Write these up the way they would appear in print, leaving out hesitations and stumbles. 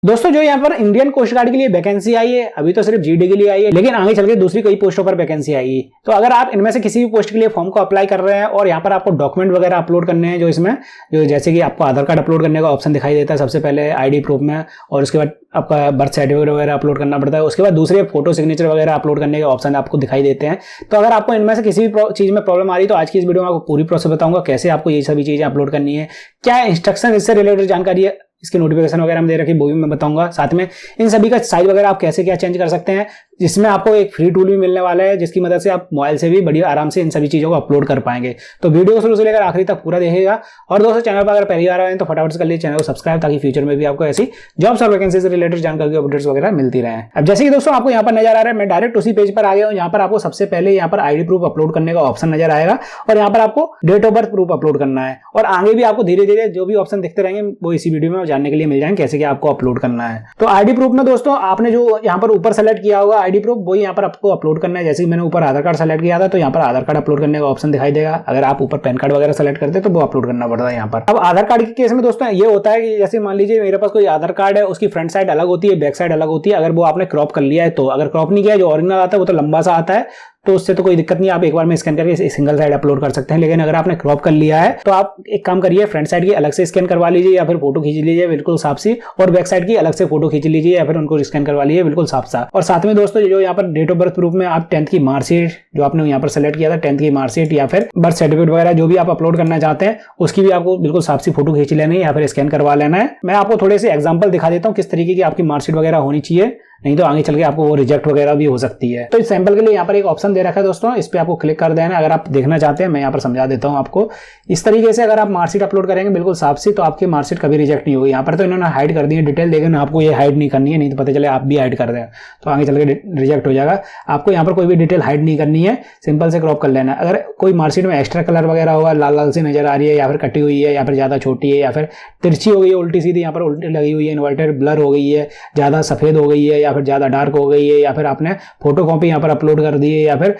दोस्तों जो यहाँ पर इंडियन कोस्ट गार्ड के लिए वैकेंसी आई है, अभी तो सिर्फ जीडी के लिए आई है, लेकिन आगे चल के दूसरी कई पोस्टों पर वैकेंसी आएगी। तो अगर आप इनमें से किसी भी पोस्ट के लिए फॉर्म को अप्लाई कर रहे हैं और यहाँ पर आपको डॉक्यूमेंट वगैरह अपलोड करने हैं, जो इसमें जो जैसे कि आपको आधार कार्ड अपलोड करने का ऑप्शन दिखाई देता है सबसे पहले आईडी प्रूफ में, और उसके बाद आपका बर्थ सर्टिफिकेट वगैरह अपलोड करना पड़ता है। उसके बाद दूसरे फोटो सिग्नेचर वगैरह अपलोड करने के ऑप्शन आपको दिखाई देते हैं। तो अगर आपको इनमें से किसी भी चीज में प्रॉब्लम आ रही है तो आज की इस वीडियो में आपको पूरी प्रोसेस बताऊंगा कैसे आपको ये सभी चीजें अपलोड करनी है, क्या इंस्ट्रक्शन इससे रिलेटेड जानकारी है, इसकी नोटिफिकेशन वगैरह में दे रखी वो भी मैं बताऊंगा। साथ में इन सभी का साइज वगैरह आप कैसे क्या चेंज कर सकते हैं, जिसमें आपको एक फ्री टूल भी मिलने वाला है जिसकी मदद से आप मोबाइल से भी बड़ी आराम से इन सभी चीजों को अपलोड कर पाएंगे। तो वीडियो को शुरू से लेकर आखिरी तक पूरा देखिएगा। और दोस्तों चैनल पर अगर पहली बार आए तो फटाफट से कर लीजिए चैनल को सब्सक्राइब, ताकि फ्यूचर में भी आपको ऐसी जॉब्स और वैकेंसी से रिलेटेड जानकारी अपडेट्स वगैरह मिलती रहे। अब जैसे कि दोस्तों आपको यहाँ पर नजर आ रहा है, मैं डायरेक्ट उसी पेज पर आ गया हूँ। यहाँ पर आपको सबसे पहले यहाँ पर आईडी प्रूफ अपलोड करने का ऑप्शन नजर आएगा और यहाँ पर आपको date of birth proof upload करना है। और आगे भी आपको धीरे धीरे जो भी ऑप्शन दिखते रहेंगे वो इसी वीडियो में जानने के लिए मिल जाएंगे कैसे कि आपको अपलोड करना है। तो आईडी प्रूफ में दोस्तों आपने जो यहाँ पर ऊपर सेलेक्ट किया होगा आईडी प्रूफ, वही यहाँ पर आपको अपलोड करना है। जैसे कि मैंने ऊपर आधार कार्ड सेलेक्ट किया था तो यहाँ पर आधार कार्ड अपलोड करने का ऑप्शन दिखाई देगा। अगर आप ऊपर पैन कार्ड वगैरह सेलेक्ट करते तो वो अपलोड करना पड़ता है यहाँ पर। अब आधार कार्ड के केस में दोस्तों ये होता है कि जैसे मान लीजिए मेरे पास कोई आधार कार्ड है, उसकी फ्रंट साइड अलग होती है, बैक साइड अलग होती है। अगर वो आपने क्रॉप कर लिया है तो, अगर क्रॉप नहीं किया है, जो ओरिजिनल आता है वो तो लंबा सा आता है, तो उससे तो कोई दिक्कत नहीं, आप एक बार में स्कैन करके सिंगल साइड अपलोड कर सकते हैं। लेकिन अगर आपने क्रॉप कर लिया है तो आप एक काम करिए, फ्रंट साइड की अलग से स्कैन करवा लीजिए या फिर फोटो खींच लीजिए बिल्कुल साफ सी, और बैक साइड की अलग से फोटो खींच लीजिए या फिर उनको स्कैन करवा लीजिए बिल्कुल साफ साफ। और साथ में दोस्तों जो यहाँ पर डेट ऑफ बर्थ प्रूफ में आप 10th की मार्कशीट जो आपने यहाँ पर सेलेक्ट किया था, 10th की मार्कशीट या फिर बर्थ सर्टिफिकेट वगैरह जो भी आप अपलोड करना चाहते हैं उसकी भी आपको बिल्कुल साफ सी फोटो खींच लेनी है या फिर स्कैन करवा लेना है। मैं आपको थोड़े से एग्जाम्पल दिखा देता हूँ किस तरीके की आपकी मार्कशीट वगैरह होनी चाहिए, नहीं तो आगे चल के आपको वो रिजेक्ट वगैरह भी हो सकती है। तो इस सैंपल के लिए यहाँ पर एक ऑप्शन दे रखा है दोस्तों, इस पे आपको क्लिक कर देना है। अगर आप देखना चाहते हैं मैं यहाँ पर समझा देता हूँ आपको। इस तरीके से अगर आप मार्कशीट अपलोड करेंगे बिल्कुल साफ सी तो आपकी मार्कशीट कभी रिजेक्ट नहीं होगी। यहाँ पर तो इन्होंने हाइड कर दी है डिटेल, लेकिन आपको ये हाइड नहीं करनी है, नहीं तो पता चले आप भी हाइड कर दें तो आगे चल के रिजेक्ट हो जाएगा। आपको यहाँ पर कोई भी डिटेल हाइड नहीं करनी है, सिंपल से क्रॉप कर लेना है। अगर कोई मार्कशीट में एक्स्ट्रा कलर वगैरह होगा, लाल लाल से नजर आ रही है या फिर कटी हुई है या फिर ज्यादा छोटी है या फिर तिरछी हो गई है, उल्टी सीधी यहाँ पर उल्टी लगी हुई है, इन्वर्टेड ब्लर हो गई है, ज्यादा सफेद हो गई है या फिर ज्यादा डार्क हो गई है, या फिर आपने फोटो कॉपी यहाँ पर अपलोड कर दी है या फिर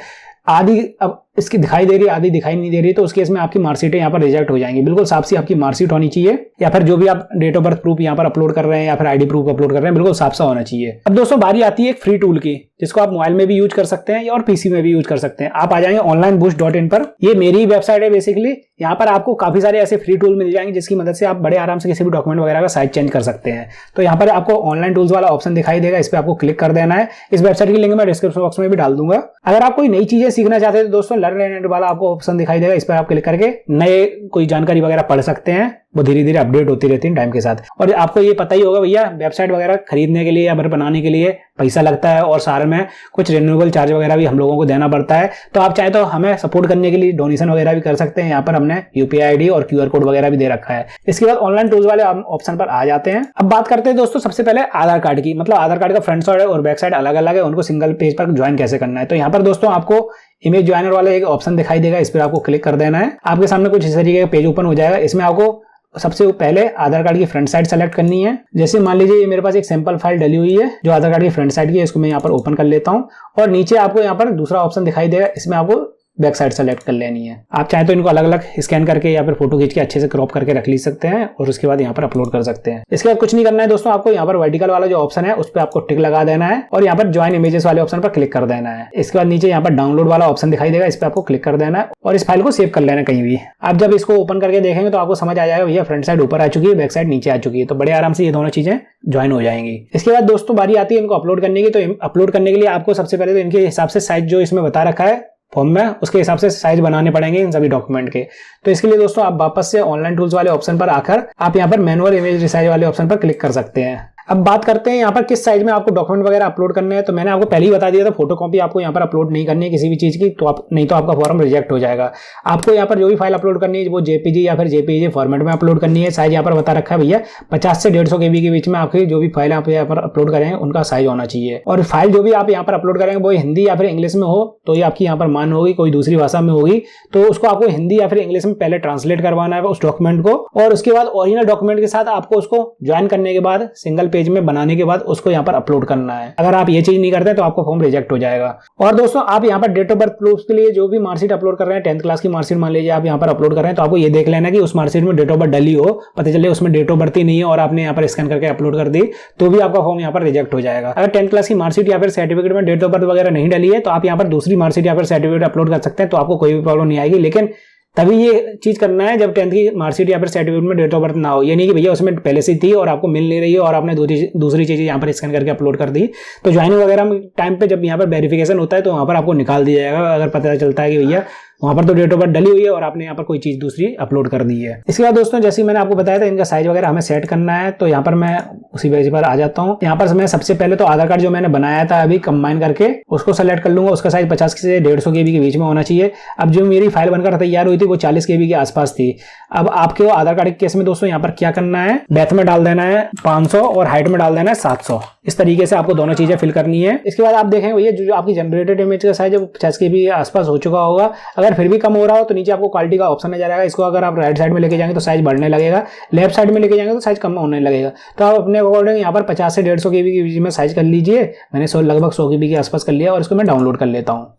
आधी अब इसकी दिखाई दे रही है आधी दिखाई नहीं दे रही, तो उस केस में आपकी मार्कशीटें यहाँ पर रिजेक्ट हो जाएंगी। बिल्कुल साफ सी आपकी मार्कशीट होनी चाहिए या फिर जो भी आप डेट ऑफ बर्थ प्रूफ यहाँ पर अपलोड कर रहे हैं या फिर आईडी प्रूफ अपलोड कर रहे हैं बिल्कुल साफ सा होना चाहिए। अब दोस्तों बारी आती है एक फ्री टूल की, जिसको आप मोबाइल में भी यूज कर सकते हैं और पीसी में भी यूज कर सकते हैं। आप आ जाएंगे onlineboost.in पर, ये मेरी वेबसाइट है बेसिकली। यहाँ पर आपको काफी सारे ऐसे फ्री टूल मिल जाएंगे जिसकी मदद से आप बड़े आराम से किसी भी डॉक्यूमेंट वगैरह का साइज चेंज कर सकते हैं। तो यहाँ पर आपको ऑनलाइन टूल्स वाला ऑप्शन दिखाई देगा, इस पर आपको क्लिक कर देना है। इस वेबसाइट की लिंक मैं डिस्क्रिप्शन बॉक्स में भी डाल दूंगा। अगर आप कोई नई चीजें सीखना चाहते हैं तो दोस्तों लर्न एंड वाला आपको ऑप्शन दिखाई देगा, इस पर आप क्लिक करके नए कोई जानकारी वगैरह पढ़ सकते हैं, वो धीरे धीरे अपडेट होती रहती है टाइम के साथ। और आपको ये पता ही होगा भैया, वेबसाइट वगैरह खरीदने के लिए या फिर बनाने के लिए पैसा लगता है और सारे में कुछ रिन्यूएबल चार्ज वगैरह भी हम लोगों को देना पड़ता है। तो आप चाहे तो हमें सपोर्ट करने के लिए डोनेशन वगैरह भी कर सकते हैं। यहाँ पर हमने यूपीआई आईडी और क्यूआर कोड वगैरह भी दे रखा है। इसके बाद ऑनलाइन टूल्स वाले ऑप्शन पर आ जाते हैं। अब बात करते हैं दोस्तों सबसे पहले आधार कार्ड की, मतलब आधार कार्ड का फ्रंट साइड और बैक साइड अलग अलग है, उनको सिंगल पेज पर ज्वाइन कैसे करना है। तो यहाँ पर दोस्तों आपको इमेज ज्वाइनर वाला एक ऑप्शन दिखाई देगा, इस पर आपको क्लिक कर देना है। आपके सामने कुछ इस तरीके का पेज ओपन हो जाएगा। इसमें आपको सबसे पहले आधार कार्ड की फ्रंट साइड सेलेक्ट करनी है। जैसे मान लीजिए ये मेरे पास एक सैंपल फाइल डली हुई है जो आधार कार्ड की फ्रंट साइड की है, इसको मैं यहाँ पर ओपन कर लेता हूँ। और नीचे आपको यहाँ पर दूसरा ऑप्शन दिखाई देगा, इसमें आपको बैक साइड सेलेक्ट कर लेनी है। आप चाहे तो इनको अलग अलग स्कैन करके या फिर फोटो खींच के अच्छे से क्रॉप करके रख ली सकते हैं और उसके बाद यहाँ पर अपलोड कर सकते हैं। इसके बाद कुछ नहीं करना है दोस्तों, आपको यहाँ पर वर्टिकल वाला जो ऑप्शन है उस पर आपको टिक लगा देना है और यहाँ पर ज्वाइन इमेजेस वाले ऑप्शन पर क्लिक कर देना है। इसके बाद नीचे यहाँ पर डाउनलोड वाला ऑप्शन दिखाई देगा, इस पर आपको क्लिक कर देना है और इस फाइल को सेव कर लेना कहीं भी। आप जब इसको ओपन करके देखेंगे तो आपको समझ आ जाएगा भैया फ्रंट साइड ऊपर आ चुकी है, बैक साइड नीचे आ चुकी है, तो बड़े आराम से ये दोनों चीजें ज्वाइन हो जाएंगी। इसके बाद दोस्तों बारी आती है इनको अपलोड करने की। तो अपलोड करने के लिए आपको सबसे पहले तो इनके हिसाब से साइज जो इसमें बता रखा है फॉर्म में, उसके हिसाब से साइज बनाने पड़ेंगे इन सभी डॉक्यूमेंट के। तो इसके लिए दोस्तों आप वापस से ऑनलाइन टूल्स वाले ऑप्शन पर आकर आप यहाँ पर मैनुअल इमेज रिसाइज वाले ऑप्शन पर क्लिक कर सकते हैं। अब बात करते हैं यहाँ पर किस साइज में आपको डॉक्यूमेंट वगैरह अपलोड करने हैं। तो मैंने आपको पहले ही बता दिया था फोटो कॉपी आपको यहाँ पर अपलोड नहीं करनी है किसी भी चीज की, तो आप नहीं तो आपका फॉर्म रिजेक्ट हो जाएगा। आपको यहाँ पर जो भी फाइल अपलोड करनी है वो जेपीजी या फिर जेपीजी फॉर्मेट में अपलोड करनी है। साइज यहाँ पर बता रखा है भैया 50 से 150 KB के बीच में आपकी जो भी फाइल आप यहाँ पर अपलोड करेंगे उनका साइज होना चाहिए। और फाइल जो भी आप यहाँ पर अपलोड करेंगे वो हिंदी या फिर इंग्लिश में हो तो ये आपकी यहाँ पर मान होगी, कोई दूसरी भाषा में होगी तो उसको आपको हिंदी या फिर इंग्लिश में पहले ट्रांसलेट करवाना है उस डॉक्यूमेंट को, और उसके बाद ओरिजिनल डॉक्यूमेंट के साथ आपको उसको ज्वाइन करने के बाद सिंगल पेज में बनाने के बाद उसको यहाँ पर अपलोड करना है। अगर आप ये चीज नहीं करते तो आपका फॉर्म रिजेक्ट हो जाएगा। और दोस्तों आप यहाँ पर डेट ऑफ बर्थ प्रूफ के लिए जो भी मार्कशीट अपलोड कर रहे हैं, 10th क्लास की मार्कशीट मान लीजिए आप यहाँ पर अपलोड कर रहे हैं, तो आपको ये देख लेना कि उस मार्कशीट में डेट ऑफ बर्थ डली हो, पता चले उसमें डेट ऑफ बर्थ ही नहीं है और आपने यहाँ पर स्कैन करके अपलोड कर दी, तो भी आपका फॉर्म यहाँ पर रिजेक्ट हो जाएगा। अगर 10th क्लास की मार्कशीट या फिर सर्टिफिकेट में डेट ऑफ बर्थ वगैरह नहीं डली है तो आप यहाँ पर दूसरी मार्कशीट या फिर सर्टिफिकेट अपलोड कर सकते हैं, तो आपको कोई भी प्रॉब्लम नहीं आएगी। लेकिन तभी ये चीज करना है जब 10th की मार्कशीट या फिर सर्टिफिकेट में डेट ऑफ बर्थ ना हो। ये नहीं कि भैया उसमें पहले से थी और आपको मिल नहीं रही है और आपने दूसरी चीजें यहाँ पर स्कैन करके अपलोड कर दी, तो ज्वाइनिंग वगैरह टाइम पे जब यहाँ पर वेरिफिकेशन होता है तो वहाँ पर आपको निकाल दिया जाएगा, अगर पता चलता है कि भैया वहां पर तो डेट ऑफ बर्थ डली हुई है और आपने यहाँ पर कोई चीज दूसरी अपलोड कर दी है। इसके बाद दोस्तों जैसे मैंने आपको बताया था इनका साइज वगैरह हमें सेट करना है, तो यहाँ पर मैं उसी पेज पर आ जाता हूँ। यहाँ पर मैं सबसे पहले तो आधार कार्ड जो मैंने बनाया था अभी कंबाइन करके उसको सेलेक्ट कर लूंगा। उसका साइज 50 से 150 KB के बीच में होना चाहिए। अब जो मेरी फाइल बनकर तैयार हुई थी वो 40 KB के आसपास थी। अब आपके आधार कार्ड के केस में दोस्तों यहाँ पर क्या करना है, डेप्थ में डाल देना है 500 और हाइट में डाल देना है 700। इस तरीके से आपको दोनों चीजें फिल करनी है। इसके बाद आप देखेंगे भैया जो आपकी जनरेटेड इमेज का साइज 50 KB के आसपास हो चुका होगा। अगर फिर भी कम हो रहा हो तो नीचे आपको क्वालिटी का ऑप्शन नजर आएगा। इसको अगर आप राइट साइड में लेके जाएंगे तो साइज बढ़ने लगेगा, लेफ्ट साइड में लेके जाएंगे तो साइज कम होने लगेगा। तो आप अपने अकॉर्डिंग यहाँ पर 50 से 150 KB के बीच में साइज कर लीजिए। मैंने लगभग 100 KB के आसपास कर लिया और इसको मैं डाउनलोड कर लेता हूँ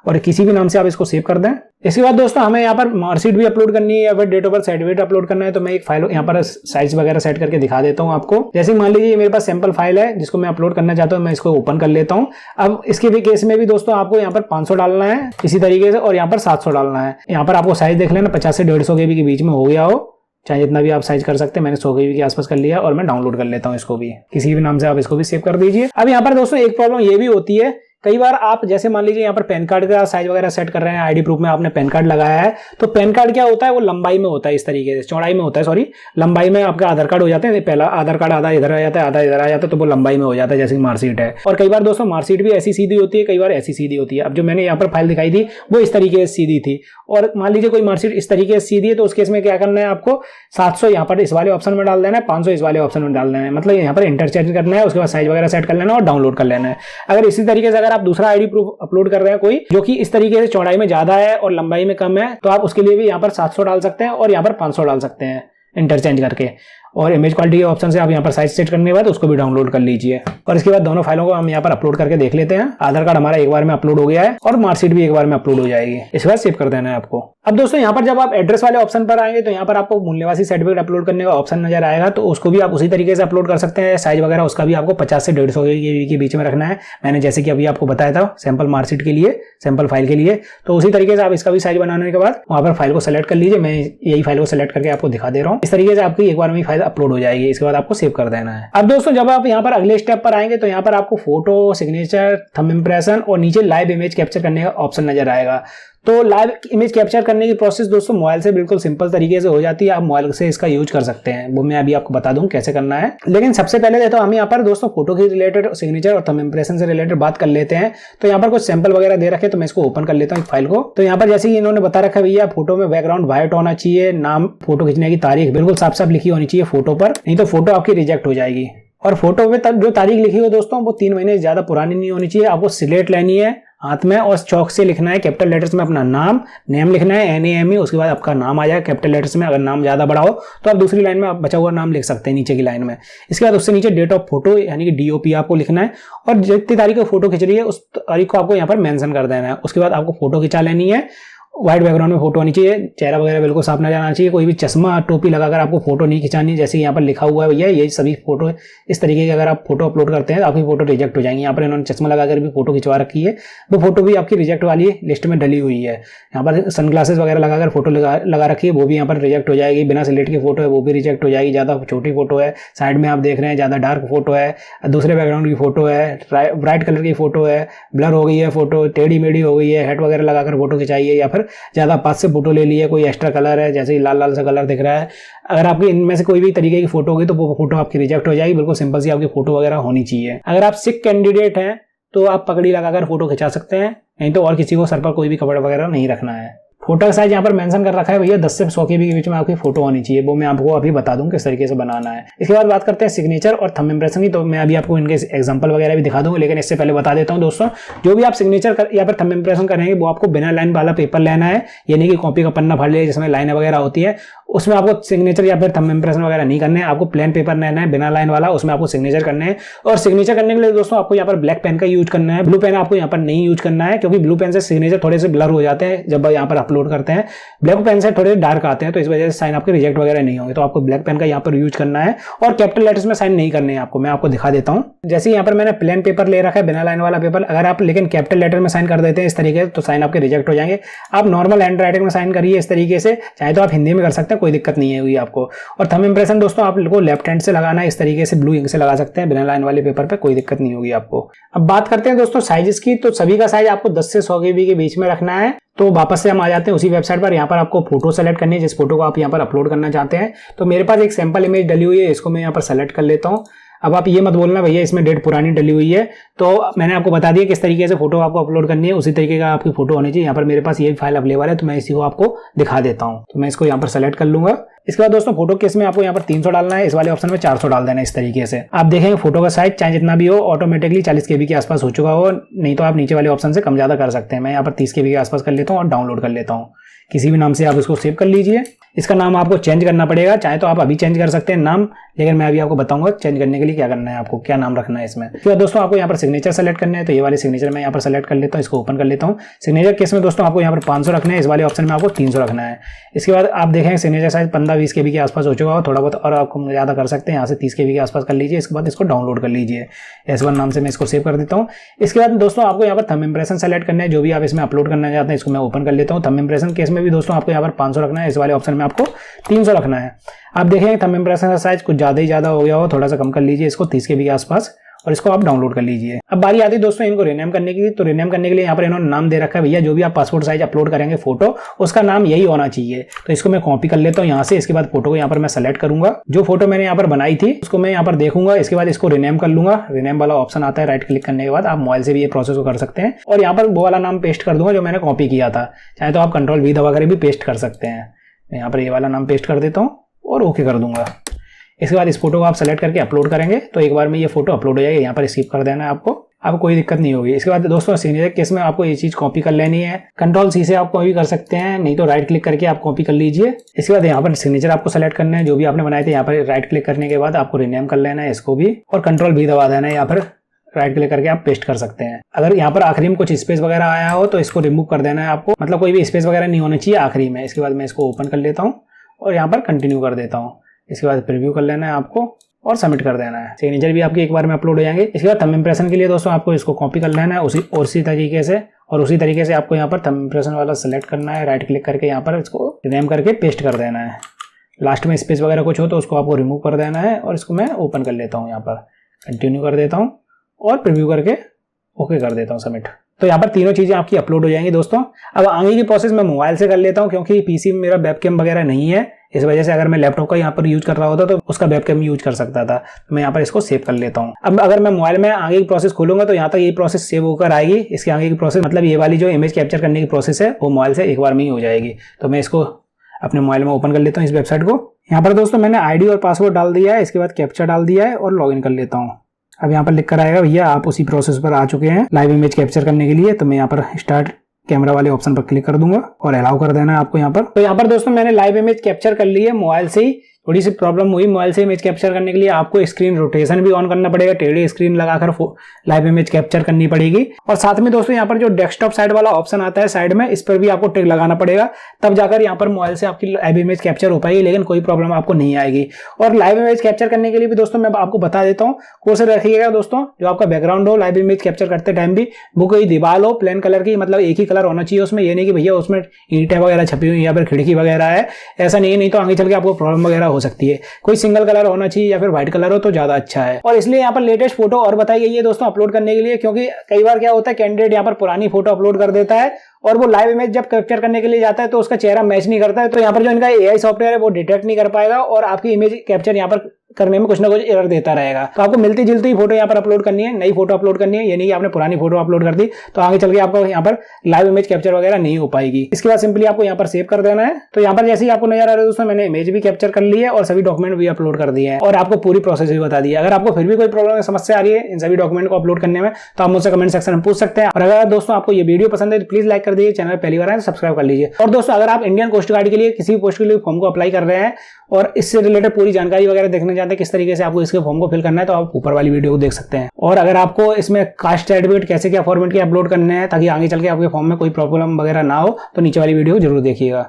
और किसी भी नाम से आप इसको सेव कर दें। इसके बाद दोस्तों हमें यहाँ पर मार्कशीट भी अपलोड करनी है या फिर date of birth certificate upload करना है, तो मैं एक फाइल यहाँ पर साइज वगैरह सेट करके दिखा देता हूँ आपको। जैसे मान लीजिए मेरे पास सैंपल फाइल है जिसको मैं अपलोड करना चाहता हूँ, मैं इसको ओपन कर लेता हूँ। अब इसके भी केस में भी दोस्तों आपको यहाँ पर 500 डालना है इसी तरीके से और यहाँ पर 700 डालना है। यहाँ पर आपको साइज देख लेना 50 से 150 KB के बीच में हो गया हो, चाहे जितना भी आप साइज कर सकते हैं। मैंने 100 KB के आसपास कर लिया और मैं डाउनलोड कर लेता हूँ इसको भी। किसी भी नाम से आप इसको भी सेव कर दीजिए। अब यहाँ पर दोस्तों एक प्रॉब्लम ये भी होती है, कई बार आप जैसे मान लीजिए यहाँ पर पैन कार्ड का साइज वगैरह सेट कर रहे हैं, आईडी प्रूफ में आपने पैन कार्ड लगाया है, तो पैन कार्ड क्या होता है वो लंबाई में होता है, इस तरीके से चौड़ाई में होता है, सॉरी लंबाई में आपका आधार कार्ड हो जाते हैं। पहला आधार कार्ड आधा इधर आ जाता है आधा इधर आ जाता है, तो वो लंबाई में हो जाता है जैसे मार्कशीट है। और कई बार दोस्तों मार्कशीट भी ऐसी सीधी होती है, कई बार ऐसी सीधी होती है। अब जो मैंने यहाँ पर फाइल दिखाई थी वो इस तरीके से सीधी थी और मान लीजिए कोई मार्कशीट इस तरीके से सीधी है, तो उस केस में क्या करना है आपको 700 यहाँ पर इस वाले ऑप्शन में डाल देना है, 500 इस वाले ऑप्शन में डाल देना है। मतलब यहाँ पर इंटरचेंज करना है, उसके बाद साइज वगैरह सेट कर लेना और डाउनलोड कर लेना है। अगर इसी तरीके से अगर आप दूसरा आईडी प्रूफ अपलोड कर रहे हैं कोई जो कि इस तरीके से चौड़ाई में ज्यादा है और लंबाई में कम है, तो आप उसके लिए भी यहाँ पर 700 डाल सकते हैं और यहाँ पर 500 डाल सकते हैं इंटरचेंज करके। और इमेज क्वालिटी के ऑप्शन से आप यहाँ पर साइज सेट करने के बाद उसको भी डाउनलोड कर लीजिए। और इसके बाद दोनों फाइलों को हम यहाँ पर अपलोड करके देख लेते हैं। आधार कार्ड हमारा एक बार में अपलोड हो गया है और मार्कशीट भी एक बार में अपलोड हो जाएगी। इसके बाद सेव कर देना है आपको। अब दोस्तों यहाँ पर जब आप एड्रेस वाले ऑप्शन पर आएंगे तो यहाँ पर आपको मूल निवासी सर्टिफिकेट अपलोड करने का ऑप्शन नजर आएगा, तो उसको भी आप उसी तरीके से अपलोड कर सकते हैं। साइज वगैरह उसका भी आपको 50 से 150 KB के बीच में रखना है। मैंने जैसे कि अभी आपको बताया था सैंपल मार्कशीट के लिए, सैंपल फाइल के लिए, तो उसी तरीके से आप इसका भी साइज बनाने के बाद वहां पर फाइल को सेलेक्ट कर लीजिए। मैं यही फाइल को सेलेक्ट करके आपको दिखा दे रहा हूँ। इस तरीके से आपकी एक बार में फाइल अपलोड हो जाएगी। इसके बाद आपको सेव कर देना है। अब दोस्तों जब आप यहाँ पर अगले स्टेप पर आएंगे तो यहाँ पर आपको फोटो, सिग्नेचर, थंब इंप्रेशन और नीचे लाइव इमेज कैप्चर करने का ऑप्शन नजर आएगा। तो लाइव इमेज कैप्चर करने की प्रोसेस दोस्तों मोबाइल से बिल्कुल सिंपल तरीके से हो जाती है। आप मोबाइल से इसका यूज कर सकते हैं, वो मैं अभी आपको बता दूं कैसे करना है। लेकिन सबसे पहले तो हम यहाँ पर दोस्तों फोटो के रिलेटेड, सिग्नेचर और थंब इंप्रेशन से रिलेटेड बात कर लेते हैं। तो यहाँ पर कुछ सैंपल वगैरह दे रखे, तो मैं इसको ओपन कर लेता हूँ फाइल को। तो यहाँ पर जैसे इन्होंने बता रखा है भैया फोटो में बैकग्राउंड व्हाइट होना चाहिए, नाम, फोटो खींचने की तारीख बिल्कुल साफ साफ लिखी होनी चाहिए फोटो पर, नहीं तो फोटो आपकी रिजेक्ट हो जाएगी। और फोटो में जो तारीख लिखी हो दोस्तों वो 3 महीने से ज्यादा पुरानी नहीं होनी चाहिए। आपको स्लेट लेनी है हाथ में और चौक से लिखना है कैपिटल लेटर्स में अपना नाम, नेम लिखना है NAME, उसके बाद आपका नाम आ जाए कैपिटल लेटर्स में। अगर नाम ज्यादा बड़ा हो तो आप दूसरी लाइन में आप बचा हुआ नाम लिख सकते हैं नीचे की लाइन में। इसके बाद उससे नीचे डेट ऑफ फोटो यानी कि DOP आपको लिखना है और जितनी तारीख को फोटो खिंच रही है उस तारीख को आपको यहाँ पर मेंशन कर देना है। उसके बाद आपको फोटो खिंचा लेनी है। व्हाइट बैकग्राउंड में फोटो होनी चाहिए, चेहरा वगैरह बिल्कुल साफ नजर आना चाहिए। कोई भी चश्मा टोपी लगाकर आपको फोटो नहीं खिंचानी, जैसे यहाँ पर लिखा हुआ है भैया ये सभी फोटो इस तरीके की अगर आप फोटो अपलोड करते हैं तो आपकी फोटो रिजेक्ट हो जाएंगी। यहाँ पर इन्होंने चश्मा लगाकर भी फोटो खिंचवा रखी है, वो फोटो भी आपकी रिजेक्ट वाली लिस्ट में डली हुई है। यहाँ पर सनग्लासेस वगैरह लगाकर फोटो लगा रखी है, वो भी यहाँ पर रिजेक्ट हो जाएगी। बिना स्लेट की फोटो है वो भी रिजेक्ट हो जाएगी। ज्यादा छोटी फोटो है, साइड में आप देख रहे हैं ज्यादा डार्क फोटो है, दूसरे बैकग्राउंड की फोटो है, ब्राइट कलर की फोटो है, ब्लर हो गई है फोटो, टेढ़ी मेढ़ी हो गई है, हेड वगैरह लगाकर फोटो खिंचाइए, या फिर ज्यादा पास से फोटो ले लिए, कोई एक्स्ट्रा कलर है जैसे लाल लाल सा कलर दिख रहा है। अगर आपकी इनमें से कोई भी तरीके की फोटो होगी तो वो फोटो आपकी रिजेक्ट हो जाएगी। बिल्कुल सिंपल सी आपकी फोटो वगैरह होनी चाहिए। अगर आप सिक कैंडिडेट हैं तो आप पगड़ी लगाकर फोटो खिंचा सकते हैं, नहीं तो और किसी को सर पर कोई भी कपड़ा वगैरह नहीं रखना है। फोटो का साइज यहाँ पर मेंशन कर रखा है भैया 10 से 100 KB के बीच में आपकी फोटो होनी चाहिए, वो मैं आपको अभी बता दूं किस तरीके से बनाना है। इसके बाद बात करते हैं सिग्नेचर और थंब इंप्रेशन की, तो मैं अभी आपको इनके एग्जांपल वगैरह भी दिखा दूंगा। लेकिन इससे पहले बता देता हूं दोस्तों, जो भी आप सिग्नेचर या फिर थंब इंप्रेशन करेंगे वो आपको बिना लाइन वाला पेपर लेना है, यानी कि कॉपी का पन्ना फाड़ लिया जिसमें लाइनें वगैरह होती है, उसमें आपको सिग्नेचर या फिर थंब इंप्रेशन वगैरह नहीं करने हैं, आपको प्लेन पेपर लेना है बिना लाइन वाला, उसमें आपको सिग्नेचर करने हैं। और सिग्नेचर करने के लिए दोस्तों आपको यहाँ पर ब्लैक पेन का यूज करना है, ब्लू पेन आपको यहाँ पर नहीं यूज करना है, क्योंकि ब्लू पेन से सिग्नेचर थोड़े से ब्लर हो जाते हैं जब यहाँ पर अपलोड करते हैं, ब्लैक पेन से थोड़े डार्क आते हैं, तो इस वजह से साइन आपके रिजेक्ट वगैरह नहीं होंगे। तो आपको ब्लैक पेन का यहाँ पर यूज करना है और कैपिटल लेटर्स में साइन नहीं करने हैं आपको। मैं आपको दिखा देता हूँ। जैसे यहाँ पर मैंने प्लेन पेपर ले रखा है, बिना लाइन वाला पेपर, अगर आप लेकिन कैपिटल लेटर में साइन कर देते हैं इस तरीके से तो साइन आपके रिजेक्ट हो जाएंगे। आप नॉर्मल हैंड राइटिंग में साइन करिए इस तरीके से, चाहे तो आप हिंदी में कर सकते हैं, कोई दिक्कत नहीं है आपको। और थंब इंप्रेशन दोस्तों आपको लेफ्ट हैंड से लगाना है, इस तरीके से ब्लू इंक से लगा सकते हैं बिना लाइन वाले पेपर पे, कोई दिक्कत नहीं होगी आपको। अब बात करते हैं दोस्तों साइजेस की। तो सभी का साइज आपको 10 से 100 KB के बीच में रखना है। तो वापस से हम आ जाते हैं उसी वेबसाइट पर। यहाँ पर आपको फोटो सेलेक्ट करनी है, जिस फोटो को आप यहाँ पर अपलोड करना चाहते हैं। तो मेरे पास एक सैंपल इमेज डली हुई है, इसको मैं यहाँ पर सेलेक्ट कर लेता हूँ। अब आप ये मत बोलना भैया इसमें डेट पुरानी डली हुई है, तो मैंने आपको बता दिया किस तरीके से फोटो आपको अपलोड करनी है, उसी तरीके का आपकी फोटो होनी चाहिए। यहाँ पर मेरे पास ये फाइल अवेलेबल है, तो मैं इसी को आपको दिखा देता हूँ। तो मैं इसको यहाँ पर सेलेक्ट कर लूंगा। इसके बाद दोस्तों फोटो केस में आपको यहाँ पर 300 डालना है, इस वाले ऑप्शन में 400 डाल देना है। इस तरीके से आप देखेंगे फोटो का साइज चाहे जितना भी हो ऑटोमेटिकली 40 KB के आसपास हो चुका हो, नहीं तो आप नीचे वाले ऑप्शन से कम ज्यादा कर सकते हैं। मैं यहाँ पर 30 KB के आसपास कर लेता हूँ और डाउनलोड कर लेता हूँ। किसी भी नाम से आप इसको सेव कर लीजिए। इसका नाम आपको चेंज करना पड़ेगा, चाहे तो आप अभी चेंज कर सकते हैं नाम, लेकिन मैं अभी आपको बताऊंगा चेंज करने के लिए क्या करना है, आपको क्या नाम रखना है इसमें। फिर दोस्तों आपको यहाँ पर सिग्नेचर सेलेक्ट करना है, तो ये वाले सिग्नेचर मैं यहाँ पर सेलेक्ट कर लेता हूँ, इसको ओपन कर लेता हूँ। सिग्नेचर केस में दोस्तों आपको यहाँ पर 500 रखना है, इस वाले ऑप्शन में आपको 300 रखना है। इसके बाद आप देखेंगे सिग्नेचर साइज 15-20 KB के आसपास हो चुका हो, थोड़ा बहुत और आपको ज्यादा कर सकते हैं, यहाँ से 30 KB के आसपास कर लीजिए। इसके बाद इसको डाउनलोड कर लीजिए। S1 नाम से मैं इसको सेव कर देता हूँ। इसके बाद दोस्तों आपको यहाँ पर थंब इंप्रेशन सेलेक्ट करना है, जो भी आप इसमें अपलोड करना चाहते हैं, इसको मैं ओपन कर लेता हूँ। थंब इंप्रेशन केस में भी दोस्तों आपको यहाँ पर 500 रखना है, इस वाले ऑप्शन में आपको 300 रखना है। आप देखेंगे थंब इंप्रेशन का साइज कुछ ज्यादा ही ज्यादा हो गया हो, थोड़ा सा कम कर लीजिए इसको 30 KB के आसपास, और इसको आप डाउनलोड कर लीजिए। अब बारी आती है दोस्तों इनको रिनेम करने की। तो रिनेम करने के लिए यहाँ पर इन्होंने नाम दे रखा है, भैया जो भी आप पासपोर्ट साइज अपलोड करेंगे फोटो, उसका नाम यही होना चाहिए। तो इसको मैं कॉपी कर लेता हूँ यहाँ से। इसके बाद फोटो को यहाँ पर मैं सेलेक्ट करूंगा, जो फोटो मैंने यहाँ पर बनाई थी उसको मैं यहाँ पर देखूंगा। इसके बाद इसको रिनेम कर लूंगा। रिनेम वाला ऑप्शन आता है, राइट क्लिक करने के बाद आप मोबाइल से भी ये प्रोसेस को कर सकते हैं, और यहाँ पर वो वाला नाम पेस्ट कर दूंगा जो मैंने कॉपी किया था। चाहे तो आप Ctrl+V दबा कर भी पेस्ट कर सकते हैं। मैं यहाँ पर ये वाला नाम पेस्ट कर देता हूँ और ओके कर दूंगा। इसके बाद इस फोटो को आप सेलेक्ट करके अपलोड करेंगे, तो एक बार में ये फोटो अपलोड हो जाएगी। यहाँ पर स्किप कर देना है आपको कोई दिक्कत नहीं होगी। इसके बाद दोस्तों सिग्नेचर केस में आपको ये चीज कॉपी कर लेनी है। Ctrl+C से आप कॉपी कर सकते हैं, नहीं तो राइट क्लिक करके आप कॉपी कर लीजिए। इसके बाद यहाँ पर सिग्नेचर आपको सेलेक्ट करना है, जो भी आपने बनाए थे। यहाँ पर राइट क्लिक करने के बाद आपको रिनेम कर लेना है इसको भी, और Ctrl+V दबा देना है। यहाँ पर राइट क्लिक करके आप पेस्ट कर सकते हैं। अगर यहाँ पर आखिरी में कुछ स्पेस वगैरह आया हो तो इसको रिमूव कर देना है आपको, मतलब कोई भी स्पेस वगैरह नहीं होना चाहिए आखिरी में। इसके बाद मैं इसको ओपन कर लेता हूँ और यहाँ पर कंटिन्यू कर देता हूँ। इसके बाद प्रीव्यू कर लेना है आपको और सबमिट कर देना है। सिग्नेचर भी आपके एक बार में अपलोड हो जाएंगे। इसके बाद थंब इंप्रेशन के लिए दोस्तों आपको इसको कॉपी कर लेना है उसी तरीके से, और उसी तरीके से आपको यहाँ पर थंब इंप्रेशन वाला सेलेक्ट करना है, राइट क्लिक करके यहाँ पर इसको रिनेम करके पेस्ट कर देना है। लास्ट में स्पेस वगैरह कुछ हो तो उसको आपको रिमूव कर देना है, और इसको मैं ओपन कर लेता हूँ। यहाँ पर कंटिन्यू कर देता हूँ और प्रीव्यू करके ओके कर देता हूँ, सबमिट। तो यहाँ पर तीनों चीजें आपकी अपलोड हो जाएंगी दोस्तों। अब आगे की प्रोसेस मैं मोबाइल से कर लेता हूँ, क्योंकि पीसी में मेरा वेबकैम वगैरह नहीं है। इस वजह से अगर मैं लैपटॉप का यहाँ पर यूज कर रहा होता तो उसका वेबकैम यूज कर सकता था। तो मैं यहाँ पर इसको सेव कर लेता हूँ। अब अगर मैं मोबाइल में आगे की प्रोसेस खोलूंगा तो यहाँ तक ये प्रोसेस सेव होकर आएगी। इसके आगे की प्रोसेस मतलब ये वाली जो इमेज कैप्चर करने की प्रोसेस है वो मोबाइल से एक बार में ही हो जाएगी। तो मैं इसको अपने मोबाइल में ओपन कर लेता हूँ इस वेबसाइट को। यहाँ पर दोस्तों मैंने आईडी और पासवर्ड डाल दिया है, इसके बाद कैप्चर डाल दिया है और लॉगिन कर लेता हूँ। अब यहाँ पर लिख कर आएगा भैया आप उसी प्रोसेस पर आ चुके हैं लाइव इमेज कैप्चर करने के लिए। तो मैं यहाँ पर स्टार्ट कैमरा वाले ऑप्शन पर क्लिक कर दूंगा और अलाउ कर देना है आपको यहाँ पर। तो यहाँ पर दोस्तों मैंने लाइव इमेज कैप्चर कर ली है मोबाइल से ही। थोड़ी सी प्रॉब्लम हुई मोबाइल से इमेज कैप्चर करने के लिए, आपको स्क्रीन रोटेशन भी ऑन करना पड़ेगा, टेढ़ी स्क्रीन लगाकर लाइव इमेज कैप्चर करनी पड़ेगी। और साथ में दोस्तों यहाँ पर जो डेस्कटॉप साइड वाला ऑप्शन आता है साइड में, इस पर भी आपको टिक लगाना पड़ेगा, तब जाकर यहाँ पर मोबाइल से आपकी लाइव इमेज कैप्चर हो पाएगी, लेकिन कोई प्रॉब्लम आपको नहीं आएगी। और लाइव इमेज कैप्चर करने के लिए भी दोस्तों मैं आपको बता देता हूँ, कोशिश रखिएगा दोस्तों जो आपका बैकग्राउंड हो लाइव इमेज कैप्चर करते टाइम भी वो कोई दीवार हो प्लेन कलर की, मतलब एक ही कलर होना चाहिए उसमें। ये नहीं कि भैया उसमें ईंटें वगैरह छपी हुई या फिर खिड़की वगैरह है, ऐसा नहीं तो आगे चल के आपको प्रॉब्लम वगैरह हो सकती है। कोई सिंगल कलर होना चाहिए या फिर व्हाइट कलर हो तो ज्यादा अच्छा है। और इसलिए यहाँ पर लेटेस्ट फोटो और बताई गई है दोस्तों अपलोड करने के लिए, क्योंकि कई बार क्या होता है कैंडिडेट यहाँ पर पुरानी फोटो अपलोड कर देता है और वो लाइव इमेज जब कैप्चर करने के लिए जाता है तो उसका चेहरा मैच नहीं करता है। तो यहाँ पर जो इनका एआई सॉफ्टवेयर है वो डिटेक्ट नहीं कर पाएगा और आपकी इमेज कैप्चर यहाँ पर करने में कुछ ना कुछ एरर देता रहेगा। तो आपको मिलती जुलती ही फोटो यहाँ पर अपलोड करनी है, नई फोटो अपलोड करनी है। ये नहीं कि आपने पुरानी फोटो अपलोड कर दी तो आगे चल के आपको यहाँ पर लाइव इमेज कैप्चर वगैरह नहीं हो पाएगी। इसके बाद सिंपली आपको यहाँ पर सेव कर देना है। तो यहाँ पर जैसे ही आपको नजर आ रहा है दोस्तों, मैंने इमेज भी कैप्चर कर ली है और सभी डॉक्यूमेंट भी अपलोड कर दिए हैं और आपको पूरी प्रोसेस भी बता दी है। अगर आपको फिर भी कोई प्रॉब्लम समस्या आ रही है इन सभी डॉक्यूमेंट को अपलोड करने में तो आप मुझसे कमेंट सेक्शन में पूछ सकते हैं। और अगर दोस्तों आपको ये वीडियो पसंद है तो प्लीज लाइक कर दीजिए, चैनल पहली बार आए तो सब्सक्राइब कर लीजिए। और दोस्तों अगर आप इंडियन कोस्ट गार्ड के लिए किसी भी पोस्ट के लिए फॉर्म को अप्लाई कर रहे हैं और इससे रिलेटेड पूरी जानकारी वगैरह देखना चाहते हैं किस तरीके से आपको इसके फॉर्म को फिल करना है तो आप ऊपर वाली वीडियो को देख सकते हैं। और अगर आपको इसमें कास्ट सर्टिफिकेट कैसे क्या फॉर्मेट के अपलोड करने हैं ताकि आगे चल के आपके फॉर्म में कोई प्रॉब्लम वगैरह ना हो तो नीचे वाली वीडियो को जरूर देखिएगा।